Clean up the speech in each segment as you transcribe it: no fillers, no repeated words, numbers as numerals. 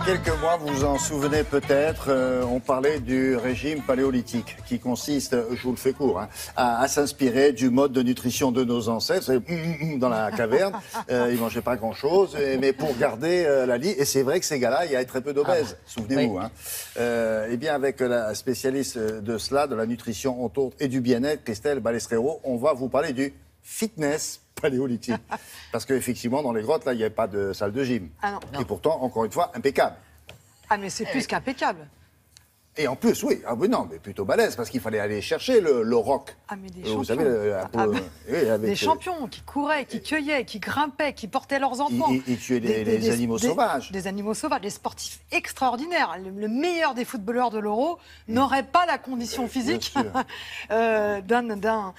quelques mois, vous vous en souvenez peut-être, on parlait du régime paléolithique qui consiste, je vous le fais court, hein, à s'inspirer du mode de nutrition de nos ancêtres dans la caverne. Ils mangeaient pas grand-chose, mais pour garder la ligne. Et c'est vrai que ces gars-là, il y a très peu d'obèses, souvenez-vous. Oui. Hein. Eh bien, avec la spécialiste de cela, de la nutrition autour et du bien-être, Christelle Balestrero, on va vous parler du fitness paléolithique. Parce qu'effectivement, dans les grottes, là, il n'y avait pas de salle de gym. Ah non. Et pourtant, encore une fois, impeccable. Ah, mais c'est plus qu'impeccable. Et en plus, oui, non, mais plutôt balèze, parce qu'il fallait aller chercher le roc. Ah, mais des Vous champions. savez, oui, avec, des champions qui couraient, qui cueillaient, qui grimpaient, qui portaient leurs enfants. Ils tuaient les animaux sauvages. Des animaux sauvages, des sportifs extraordinaires. Le meilleur des footballeurs de l'Euro n'aurait pas la condition physique d'un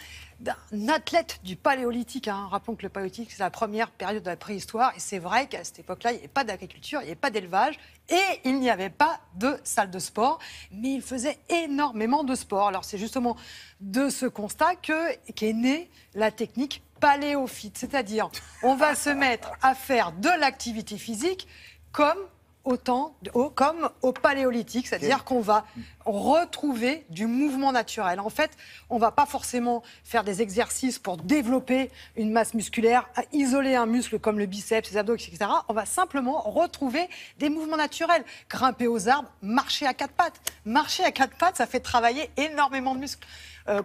athlète du paléolithique. Hein. Rappelons que le paléolithique, c'est la première période de la préhistoire. Et c'est vrai qu'à cette époque-là, il n'y avait pas d'agriculture, il n'y avait pas d'élevage et il n'y avait pas de salle de sport. Mais il faisait énormément de sport. Alors c'est justement de ce constat qu'est née la technique paléophyte. C'est-à-dire, on va se mettre à faire de l'activité physique comme au paléolithique, c'est-à-dire qu'on va retrouver du mouvement naturel. En fait, on ne va pas forcément faire des exercices pour développer une masse musculaire, isoler un muscle comme le biceps, les abdos, etc. On va simplement retrouver des mouvements naturels. Grimper aux arbres, marcher à quatre pattes. Marcher à quatre pattes, ça fait travailler énormément de muscles.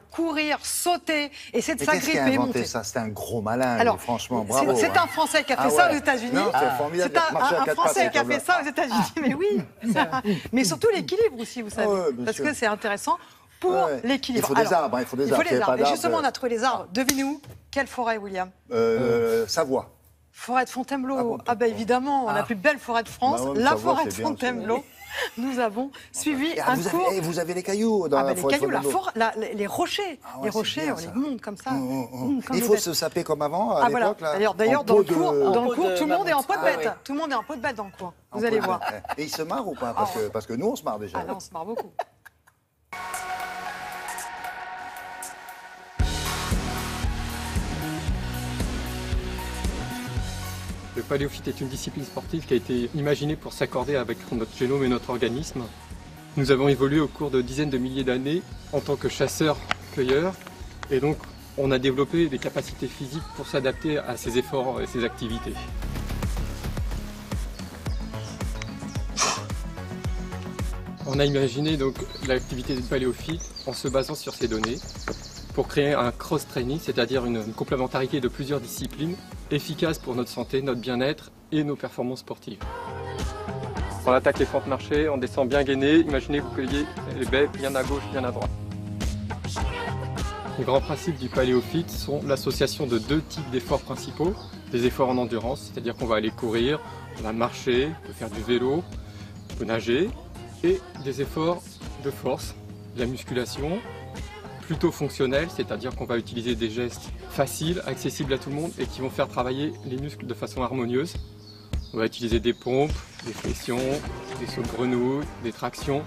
Courir, sauter, essayer de s'agripper, monter. Qu'est-ce qui a inventé monter. ça? C'était un gros malin, Alors, franchement, bravo. C'est un Français qui a fait ça aux États-Unis. C'est formidable. C'est un Français qui a fait ça aux États-Unis. Mais oui, mais surtout l'équilibre aussi, vous savez, parce que c'est intéressant pour l'équilibre. Il faut des arbres, il faut des arbres. Et justement, on a trouvé les arbres. Devinez où? Quelle forêt, William? Savoie. Forêt de Fontainebleau. Ah bon, Évidemment, la plus belle forêt de France, la forêt de Fontainebleau. Nous avons suivi un cours. Vous avez les cailloux dans la forêt de Fontainebleau. Les rochers. Les rochers, on les monte comme ça. Il faut se saper comme avant, à l'époque. D'ailleurs, dans le cours, tout le monde est en peau de bête. Tout le monde est en peau de bête dans le cours. Vous allez voir. Et ils se marrent ou pas? Parce que nous, on se marre déjà. Ah là, on se marre beaucoup. Le paléophyte est une discipline sportive qui a été imaginée pour s'accorder avec notre génome et notre organisme. Nous avons évolué au cours de dizaines de milliers d'années en tant que chasseurs-cueilleurs et donc on a développé des capacités physiques pour s'adapter à ces efforts et ces activités. On a imaginé donc l'activité du paléophyte en se basant sur ces données pour créer un cross-training, c'est-à-dire une complémentarité de plusieurs disciplines efficace pour notre santé, notre bien-être et nos performances sportives. On attaque les pentes marchées, on descend bien gainé, imaginez que vous cueillez les baies bien à gauche, bien à droite. Les grands principes du paléophyte sont l'association de deux types d'efforts principaux. Des efforts en endurance, c'est-à-dire qu'on va aller courir, on va marcher, on peut faire du vélo, on peut nager, et des efforts de force, de la musculation, plutôt fonctionnels, c'est-à-dire qu'on va utiliser des gestes faciles, accessibles à tout le monde et qui vont faire travailler les muscles de façon harmonieuse. On va utiliser des pompes, des flexions, des sauts de grenouille, des tractions.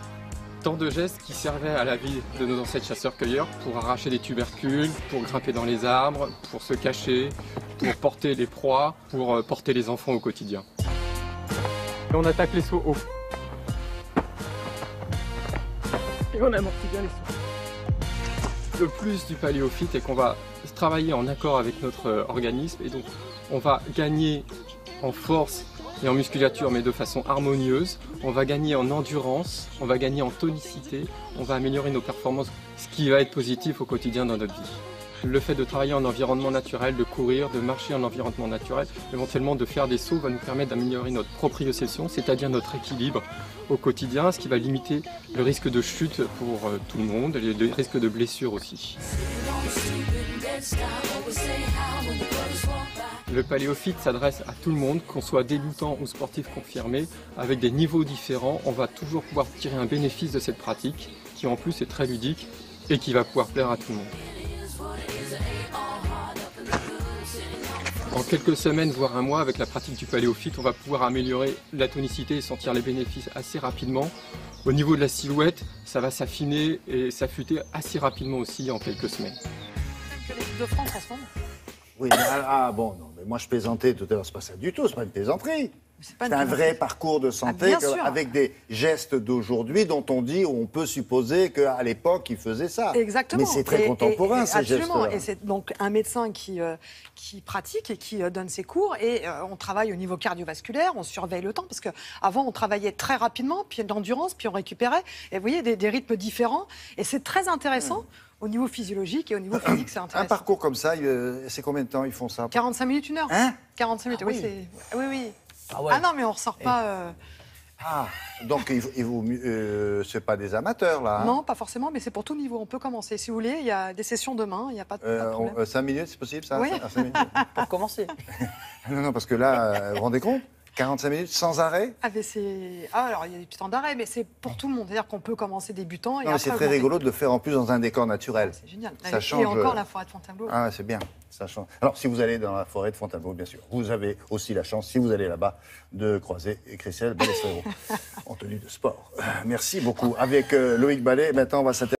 Tant de gestes qui servaient à la vie de nos ancêtres chasseurs-cueilleurs pour arracher des tubercules, pour grimper dans les arbres, pour se cacher, pour porter les proies, pour porter les enfants au quotidien. Et on attaque les sauts hauts. Et on amortit bien les sauts. Le plus du paléophyte est qu'on va travailler en accord avec notre organisme et donc on va gagner en force et en musculature mais de façon harmonieuse, on va gagner en endurance, on va gagner en tonicité, on va améliorer nos performances, ce qui va être positif au quotidien dans notre vie. Le fait de travailler en environnement naturel, de courir, de marcher en environnement naturel, éventuellement de faire des sauts va nous permettre d'améliorer notre proprioception, c'est-à-dire notre équilibre au quotidien, ce qui va limiter le risque de chute pour tout le monde et le risque de blessure aussi. Le paléophyte s'adresse à tout le monde, qu'on soit débutant ou sportif confirmé, avec des niveaux différents. On va toujours pouvoir tirer un bénéfice de cette pratique, qui en plus est très ludique et qui va pouvoir plaire à tout le monde. En quelques semaines, voire un mois, avec la pratique du paléophyte, on va pouvoir améliorer la tonicité et sentir les bénéfices assez rapidement. Au niveau de la silhouette, ça va s'affiner et s'affûter assez rapidement aussi en quelques semaines. Que l'équipe de France en ce moment. Oui, bon, non, mais moi je plaisantais tout à l'heure, c'est pas ça du tout, c'est pas une plaisanterie. C'est un vrai parcours de santé avec des gestes d'aujourd'hui dont on dit, on peut supposer qu'à l'époque, ils faisaient ça. Exactement. Mais c'est très contemporain, ces gestes-là. Absolument. Et c'est donc un médecin qui pratique et qui donne ses cours. Et on travaille au niveau cardiovasculaire, on surveille le temps. Parce qu'avant, on travaillait très rapidement, puis d'endurance, puis on récupérait. Et vous voyez, des rythmes différents. Et c'est très intéressant. Au niveau physiologique et au niveau physique, c'est intéressant. Un parcours comme ça, c'est combien de temps ils font ça? 45 minutes, 1 heure. Hein? 45 minutes, oui. Oui. Ah, ouais. Ah non, mais on ne ressort pas... Ah, donc c'est pas des amateurs, là, hein? Non, pas forcément, mais c'est pour tout niveau. On peut commencer. Si vous voulez, il y a des sessions demain, il n'y a pas de problème. 5 minutes, c'est possible, ça? Oui. 5 minutes. Pour commencer. Non, parce que là, vous vous rendez compte? 45 minutes sans arrêt? Alors, il y a des petits temps d'arrêt, mais c'est pour tout le monde. C'est-à-dire qu'on peut commencer débutant. Non, mais c'est très rigolo de le faire en plus dans un décor naturel. C'est génial. Ça change. Et encore la forêt de Fontainebleau. Ah, c'est bien. Ça change. Alors, si vous allez dans la forêt de Fontainebleau, bien sûr, vous avez aussi la chance, si vous allez là-bas, de croiser Christelle Balestrero en tenue de sport. Merci beaucoup. Avec Loïc Ballet, maintenant, on va s'intéresser